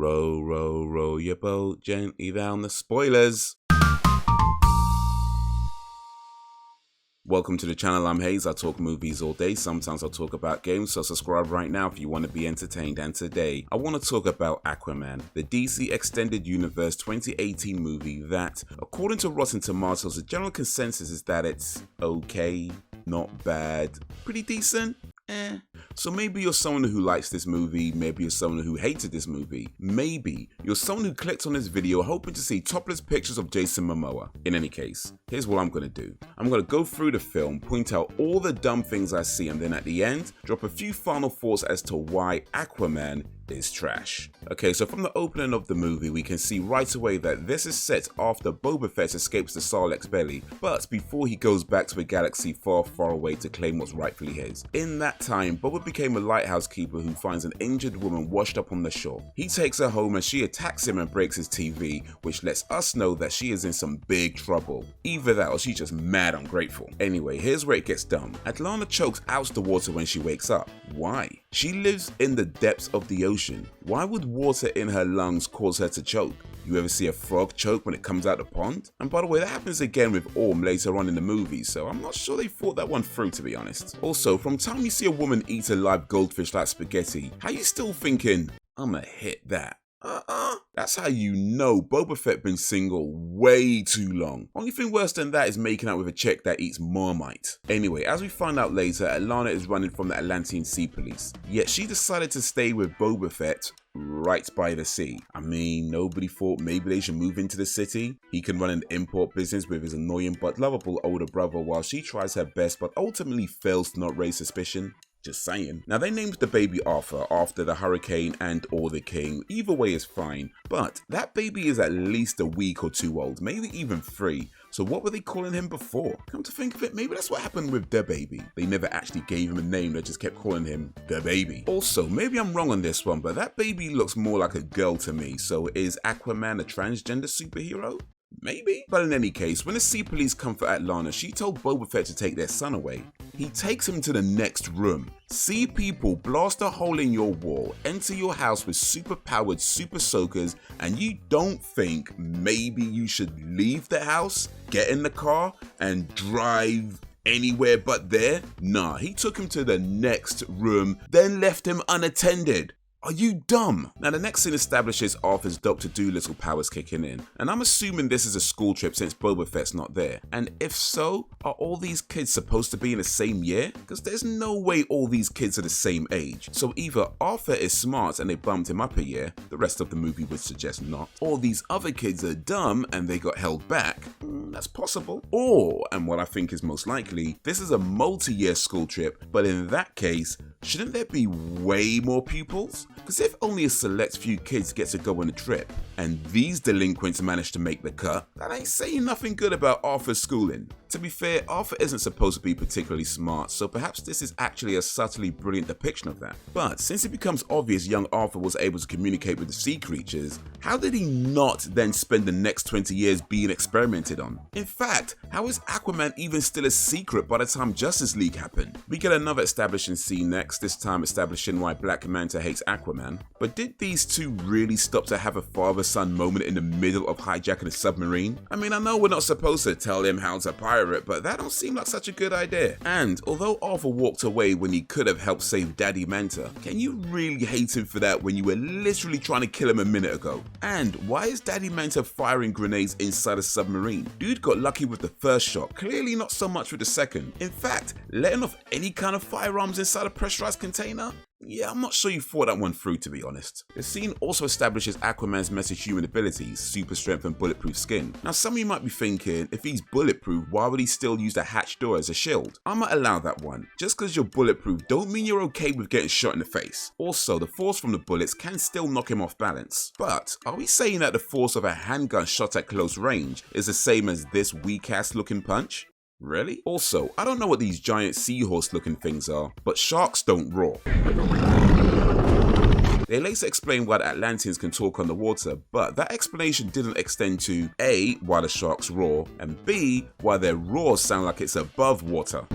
Row, row, row your boat gently down the spoilers. Welcome to the channel, I'm Hayes. I talk movies all day, sometimes I'll talk about games, so subscribe right now if you want to be entertained. And today, I want to talk about Aquaman, the DC Extended Universe 2018 movie that, according to Rotten Tomatoes, the general consensus is that it's okay, not bad, pretty decent. So maybe you're someone who likes this movie, maybe you're someone who hated this movie, maybe you're someone who clicked on this video hoping to see topless pictures of Jason Momoa. In any case, here's what I'm going to do. I'm going to go through the film, point out all the dumb things I see, and then at the end, drop a few final thoughts as to why Aquaman is trash. Okay, so from the opening of the movie, we can see right away that this is set after Boba Fett escapes the Sarlacc's belly, but before he goes back to a galaxy far, far away to claim what's rightfully his. In that time, Boba became a lighthouse keeper who finds an injured woman washed up on the shore. He takes her home and she attacks him and breaks his TV, which lets us know that she is in some big trouble. Either that or she's just mad ungrateful. Anyway, here's where it gets dumb. Atlanta chokes out the water when she wakes up. Why? She lives in the depths of the ocean. Why would water in her lungs cause her to choke? You ever see a frog choke when it comes out the pond? And by the way, that happens again with Orm later on in the movie, so I'm not sure they thought that one through, to be honest. Also, from time you see a woman eat a live goldfish like spaghetti, how you still thinking, I'ma hit that? That's how you know Boba Fett been single way too long. Only thing worse than that is making out with a chick that eats Marmite. Anyway, as we find out later, Atlanta is running from the Atlantean Sea Police. Yet she decided to stay with Boba Fett right by the sea. I mean, nobody thought maybe they should move into the city? He can run an import business with his annoying but lovable older brother while she tries her best but ultimately fails to not raise suspicion. Just saying. Now they named the baby Arthur after the hurricane and or the king. Either way is fine. But that baby is at least a week or two old, maybe even 3. So what were they calling him before? Come to think of it, maybe that's what happened with Dababy. They never actually gave him a name, they just kept calling him Dababy. Also, maybe I'm wrong on this one, but that baby looks more like a girl to me. So is Aquaman a transgender superhero? Maybe. But in any case, when the Sea Police come for Atlanta, she told Boba Fett to take their son away. He takes him to the next room. Sea people blast a hole in your wall, enter your house with super-powered super soakers, and you don't think maybe you should leave the house, get in the car, and drive anywhere but there? Nah, he took him to the next room, then left him unattended. Are you dumb? Now the next scene establishes Arthur's Dr. Dolittle powers kicking in, and I'm assuming this is a school trip since Boba Fett's not there. And if so, are all these kids supposed to be in the same year? Because there's no way all these kids are the same age. So either Arthur is smart and they bumped him up a year, the rest of the movie would suggest not, or these other kids are dumb and they got held back. That's possible. Or, and what I think is most likely, this is a multi-year school trip, but in that case, shouldn't there be way more pupils? Because if only a select few kids get to go on a trip, and these delinquents manage to make the cut, that ain't saying nothing good about Arthur's schooling. To be fair, Arthur isn't supposed to be particularly smart, so perhaps this is actually a subtly brilliant depiction of that. But since it becomes obvious young Arthur was able to communicate with the sea creatures, how did he not then spend the next 20 years being experimented on? In fact, how is Aquaman even still a secret by the time Justice League happened? We get another establishing scene next, this time establishing why Black Manta hates Aquaman. But did these two really stop to have a father-son moment in the middle of hijacking a submarine? I mean, I know we're not supposed to tell him how to pirate, but that don't seem like such a good idea. And although Arthur walked away when he could have helped save Daddy Manta, can you really hate him for that when you were literally trying to kill him a minute ago? And why is Daddy Manta firing grenades inside a submarine? Dude got lucky with the first shot, clearly not so much with the second. In fact, letting off any kind of firearms inside a pressurized container? Yeah, I'm not sure you thought that one through, to be honest. The scene also establishes Aquaman's metahuman abilities, super strength and bulletproof skin. Now some of you might be thinking, if he's bulletproof, why would he still use the hatch door as a shield? I might allow that one. Just because you're bulletproof don't mean you're okay with getting shot in the face. Also, the force from the bullets can still knock him off balance. But are we saying that the force of a handgun shot at close range is the same as this weak-ass looking punch? Really? Also, I don't know what these giant seahorse looking things are, but sharks don't roar. They later explain why the Atlanteans can talk underwater, but that explanation didn't extend to A, why the sharks roar, and B, why their roars sound like it's above water.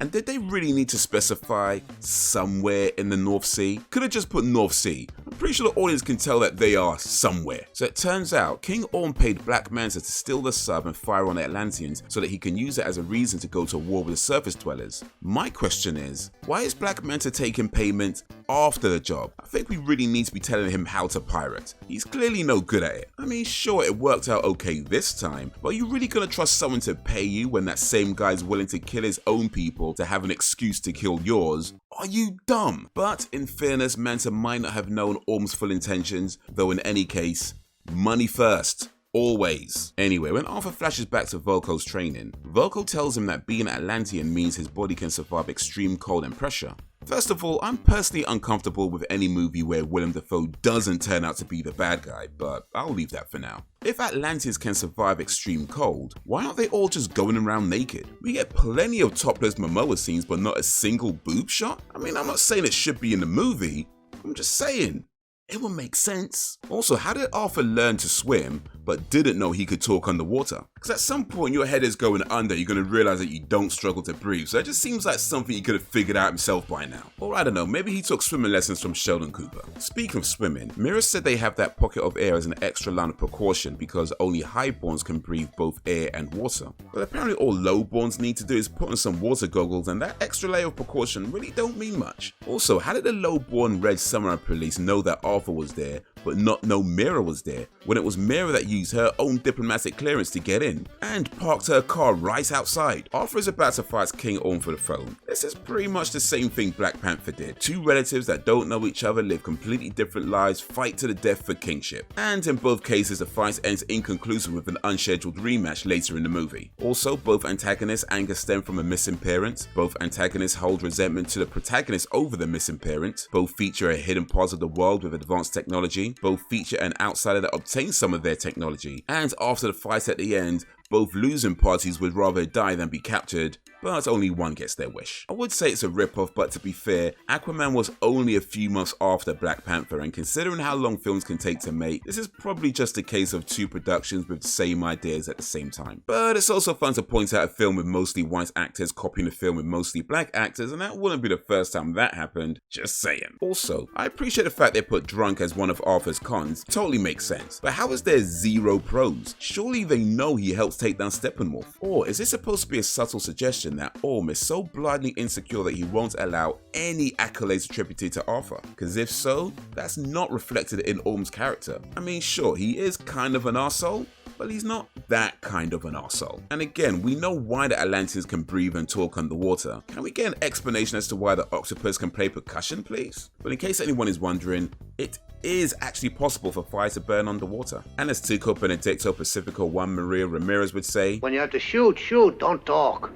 And did they really need to specify somewhere in the North Sea? Could have just put North Sea. I I'm pretty sure the audience can tell that they are somewhere. So it turns out King Orm paid Black Manta to steal the sub and fire on the Atlanteans so that he can use it as a reason to go to war with the surface dwellers. My question is, why is Black Manta taking payment after the job? I think we really need to be telling him how to pirate. He's clearly no good at it. I mean, sure, it worked out okay this time, but are you really gonna trust someone to pay you when that same guy's willing to kill his own people to have an excuse to kill yours? Are you dumb? But in fairness, Manta might not have known Orm's full intentions, though in any case, money first. Always. Anyway, when Arthur flashes back to Volko's training, Volko tells him that being Atlantean means his body can survive extreme cold and pressure. First of all, I'm personally uncomfortable with any movie where Willem Dafoe doesn't turn out to be the bad guy, but I'll leave that for now. If Atlanteans can survive extreme cold, why aren't they all just going around naked? We get plenty of topless Momoa scenes, but not a single boob shot? I mean, I'm not saying it should be in the movie, I'm just saying, it would make sense. Also, how did Arthur learn to swim but didn't know he could talk underwater? Because at some point your head is going under, you're going to realize that you don't struggle to breathe, so it just seems like something he could have figured out himself by now. Or I don't know, maybe he took swimming lessons from Sheldon Cooper. Speaking of swimming, MERA said they have that pocket of air as an extra line of precaution because only highborns can breathe both air and water. But apparently all lowborns need to do is put on some water goggles, and that extra layer of precaution really don't mean much. Also, how did the lowborn Red Samurai police know that Arthur was there but not know MERA was there, when it was MERA that used her own diplomatic clearance to get in and parked her car right outside? Arthur is about to fight King Orm for the throne. This is pretty much the same thing Black Panther did. Two relatives that don't know each other, live completely different lives, fight to the death for kingship. And in both cases, the fight ends inconclusive with an unscheduled rematch later in the movie. Also, both antagonists' anger stem from a missing parent. Both antagonists hold resentment to the protagonist over the missing parent. Both feature a hidden part of the world with advanced technology. Both feature an outsider that obtains some of their technology. And after the fight at the end, both losing parties would rather die than be captured, but only one gets their wish. I would say it's a ripoff, but to be fair, Aquaman was only a few months after Black Panther, and considering how long films can take to make, this is probably just a case of two productions with the same ideas at the same time. But it's also fun to point out a film with mostly white actors copying a film with mostly black actors, and that wouldn't be the first time that happened, just saying. Also, I appreciate the fact they put drunk as one of Arthur's cons, totally makes sense, but how is there zero pros? Surely they know he helps take down Steppenwolf. Or is this supposed to be a subtle suggestion that Orm is so blindly insecure that he won't allow any accolades attributed to Arthur? Because if so, that's not reflected in Orm's character. I mean, sure, he is kind of an arsehole, but he's not that kind of an arsehole. And again, we know why the Atlanteans can breathe and talk underwater. Can we get an explanation as to why the octopus can play percussion, please? But in case anyone is wondering, it is actually possible for fire to burn underwater. And as Tico Benedicto Pacifico 1 Maria Ramirez would say, when you have to shoot, don't talk.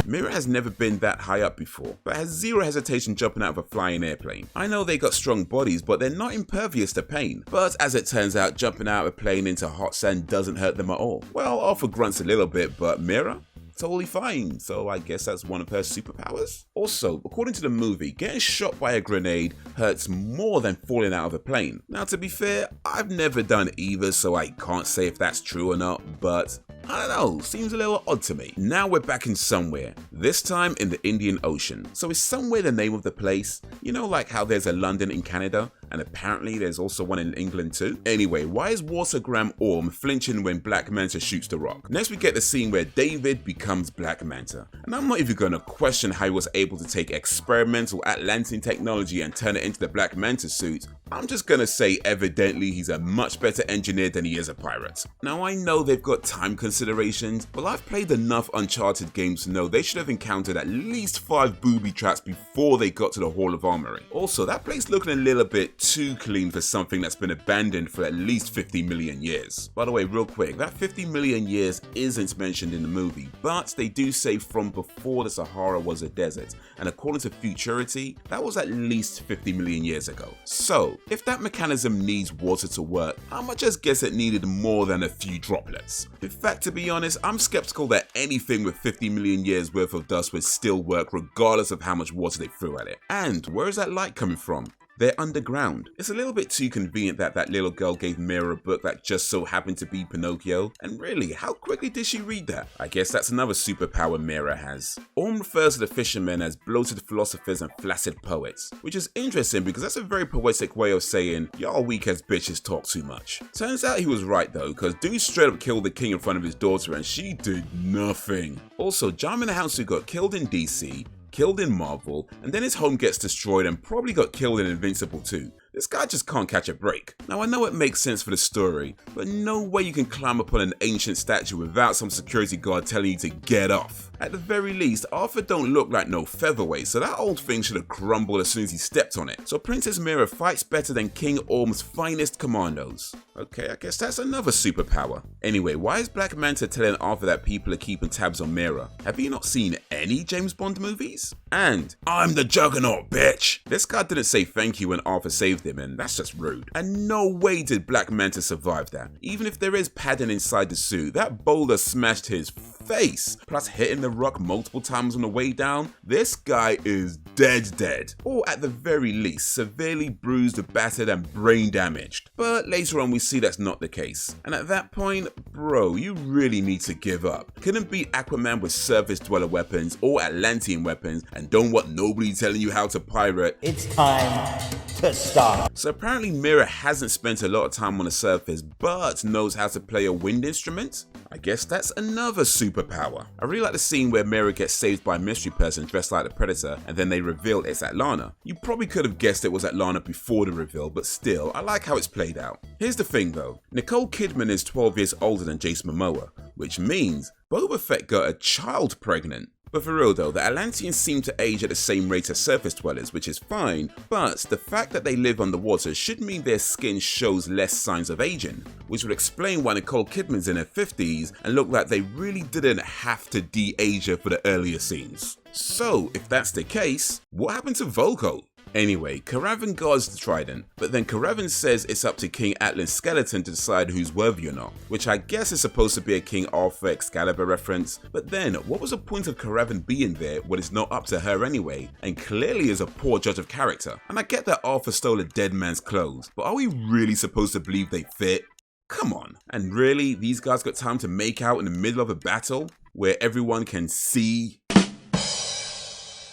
MERA has never been that high up before, but has zero hesitation jumping out of a flying airplane. I know they got strong bodies, but they're not impervious to pain. But as it turns out, jumping out of a plane into hot sand doesn't hurt them at all. Well, Arthur grunts a little bit, but MERA? Totally fine, so I guess that's one of her superpowers? Also, according to the movie, getting shot by a grenade hurts more than falling out of a plane. Now, to be fair, I've never done either, so I can't say if that's true or not, but I don't know, seems a little odd to me. Now we're back in somewhere, this time in the Indian Ocean. So is somewhere the name of the place? You know, like how there's a London in Canada, and apparently there's also one in England too? Anyway, why is Watergram Orm flinching when Black Manta shoots the rock? Next we get the scene where David becomes Black Manta. And I'm not even gonna question how he was able to take experimental Atlantean technology and turn it into the Black Manta suit. I'm just gonna say evidently he's a much better engineer than he is a pirate. Now I know they've got time considerations, but I've played enough Uncharted games to know they should have encountered at least 5 booby traps before they got to the Hall of Armory. Also, that place looking a little bit too clean for something that's been abandoned for at least 50 million years. By the way, real quick, that 50 million years isn't mentioned in the movie, but they do say from before the Sahara was a desert, and according to Futurity, that was at least 50 million years ago. So, if that mechanism needs water to work, I'ma just guess it needed more than a few droplets. In fact, to be honest, I'm skeptical that anything with 50 million years worth of dust would still work regardless of how much water they threw at it. And where is that light coming from? they're underground. It's a little bit too convenient that that little girl gave MERA a book that just so happened to be Pinocchio, and really, how quickly did she read that? I guess that's another superpower MERA has. Orm refers to the fishermen as bloated philosophers and flaccid poets, which is interesting because that's a very poetic way of saying, y'all weak ass bitches talk too much. Turns out he was right though, because dude straight up killed the king in front of his daughter and she did nothing. Also, Jarman Hansu got killed in DC, killed in Marvel, and then his home gets destroyed and probably got killed in Invincible too. This guy just can't catch a break. Now I know it makes sense for the story, but no way you can climb up on an ancient statue without some security guard telling you to get off. At the very least, Arthur don't look like no featherweight, so that old thing should have crumbled as soon as he stepped on it. So Princess MERA fights better than King Orm's finest commandos. Okay, I guess that's another superpower. Anyway, why is Black Manta telling Arthur that people are keeping tabs on MERA? Have you not seen any James Bond movies? And, I'm the Juggernaut, bitch! This guy didn't say thank you when Arthur saved him, and that's just rude. And no way did Black Manta survive that. Even if there is padding inside the suit, that boulder smashed his face. Plus hitting the rock multiple times on the way down, this guy is dead. Or at the very least, severely bruised, battered, and brain damaged. But later on we see that's not the case. And at that point, bro, you really need to give up. Couldn't beat Aquaman with surface dweller weapons or Atlantean weapons, and don't want nobody telling you how to pirate. It's time to stop. So apparently MERA hasn't spent a lot of time on the surface, but knows how to play a wind instrument? I guess that's another superpower. I really like the scene where MERA gets saved by a mystery person dressed like the Predator, and then they reveal it's Atlana. You probably could have guessed it was Atlana before the reveal, but still, I like how it's played out. Here's the thing though, Nicole Kidman is 12 years older than Jason Momoa, which means Boba Fett got a child pregnant. But for real though, the Atlanteans seem to age at the same rate as surface dwellers, which is fine, but the fact that they live underwater should mean their skin shows less signs of aging, which would explain why Nicole Kidman's in her 50s and look like they really didn't have to de-age her for the earlier scenes. So, if that's the case, what happened to Volko? Anyway, Karavan guards the trident, but then Karavan says it's up to King Atlan's skeleton to decide who's worthy or not, which I guess is supposed to be a King Arthur Excalibur reference, but then what was the point of Karavan being there when it's not up to her anyway, and clearly is a poor judge of character? And I get that Arthur stole a dead man's clothes, but are we really supposed to believe they fit? Come on. And really, these guys got time to make out in the middle of a battle where everyone can see?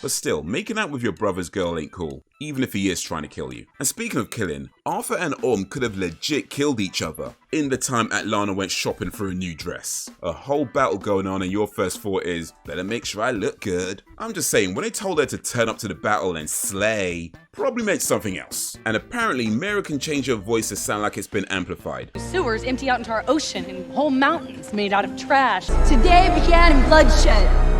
But still, making out with your brother's girl ain't cool, even if he is trying to kill you. And speaking of killing, Arthur and Orm could have legit killed each other in the time Atlana went shopping for a new dress. A whole battle going on and your first thought is, better make sure I look good. I'm just saying, when they told her to turn up to the battle and slay, probably meant something else. And apparently, MERA can change her voice to sound like it's been amplified. Sewers empty out into our ocean and whole mountains made out of trash. Today began in bloodshed.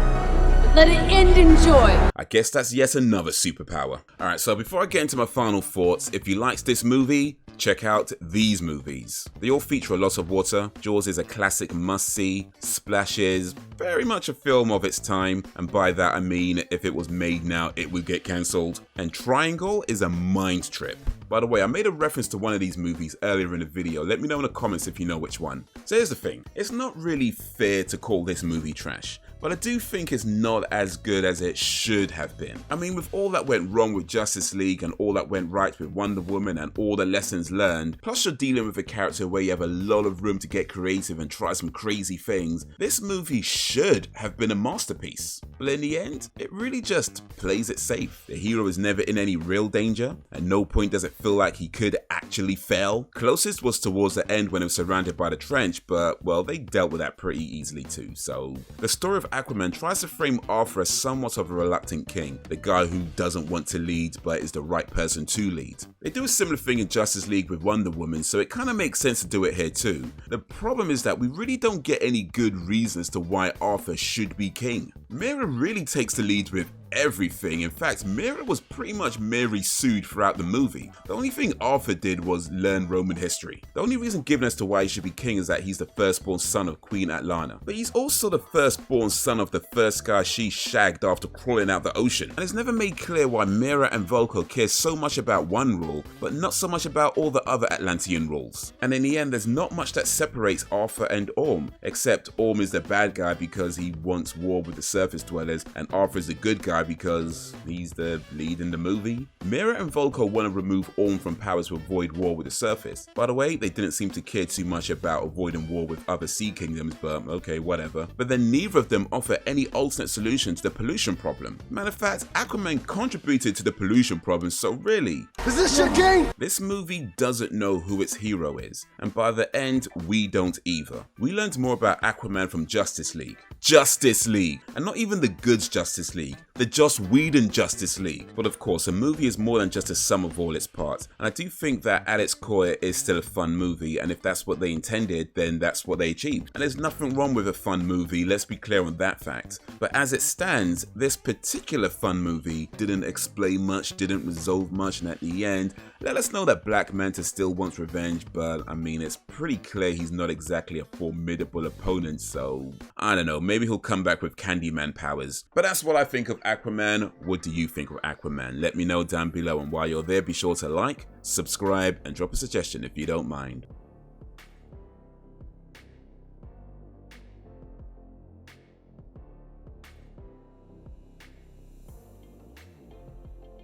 Let it end in joy. I guess that's yet another superpower. Alright, so before I get into my final thoughts, if you liked this movie, check out these movies. They all feature a lot of water. Jaws is a classic must-see. Splash is very much a film of its time, and by that I mean if it was made now, it would get cancelled. And Triangle is a mind trip. By the way, I made a reference to one of these movies earlier in the video. Let me know in the comments if you know which one. So here's the thing. It's not really fair to call this movie trash, but I do think it's not as good as it should have been. I mean, with all that went wrong with Justice League and all that went right with Wonder Woman and all the lessons learned, plus you're dealing with a character where you have a lot of room to get creative and try some crazy things, this movie should have been a masterpiece. But in the end, it really just plays it safe. The hero is never in any real danger. At no point does it feel like he could actually fail. Closest was towards the end when he was surrounded by the trench, but well, they dealt with that pretty easily too. So the story of Aquaman tries to frame Arthur as somewhat of a reluctant king, the guy who doesn't want to lead but is the right person to lead. They do a similar thing in Justice League with Wonder Woman, so it kind of makes sense to do it here too. The problem is that we really don't get any good reasons to why Arthur should be king. MERA really takes the lead with everything. In fact, MERA was pretty much Mary sued throughout the movie. The only thing Arthur did was learn Roman history. The only reason given as to why he should be king is that he's the firstborn son of Queen Atlana. But he's also the firstborn son of the first guy she shagged after crawling out the ocean. And it's never made clear why MERA and Volko care so much about one rule, but not so much about all the other Atlantean rules. And in the end, there's not much that separates Arthur and Orm, except Orm is the bad guy because he wants war with the surface dwellers, and Arthur is the good guy because he's the lead in the movie. MERA and Volko want to remove Orm from powers to avoid war with the surface. By the way, they didn't seem to care too much about avoiding war with other sea kingdoms, but okay, whatever. But then neither of them offer any alternate solution to the pollution problem. Matter of fact, Aquaman contributed to the pollution problem, so really, Is this your game? this movie doesn't know who its hero is, and by the end, we don't either. We learned more about Aquaman from Justice League, and not even the good Justice League, the Joss Whedon Justice League. But of course, a movie is more than just a sum of all its parts, and I do think that at its core it is still a fun movie, and if that's what they intended, then that's what they achieved. And there's nothing wrong with a fun movie, let's be clear on that fact. But as it stands, this particular fun movie didn't explain much, didn't resolve much, and at the end, let us know that Black Manta still wants revenge, but I mean, it's pretty clear he's not exactly a formidable opponent, so I don't know, maybe he'll come back with Candyman powers. But that's what I think of Aquaman. What do you think of Aquaman? Let me know down below, and while you're there, be sure to like, subscribe, and drop a suggestion if you don't mind.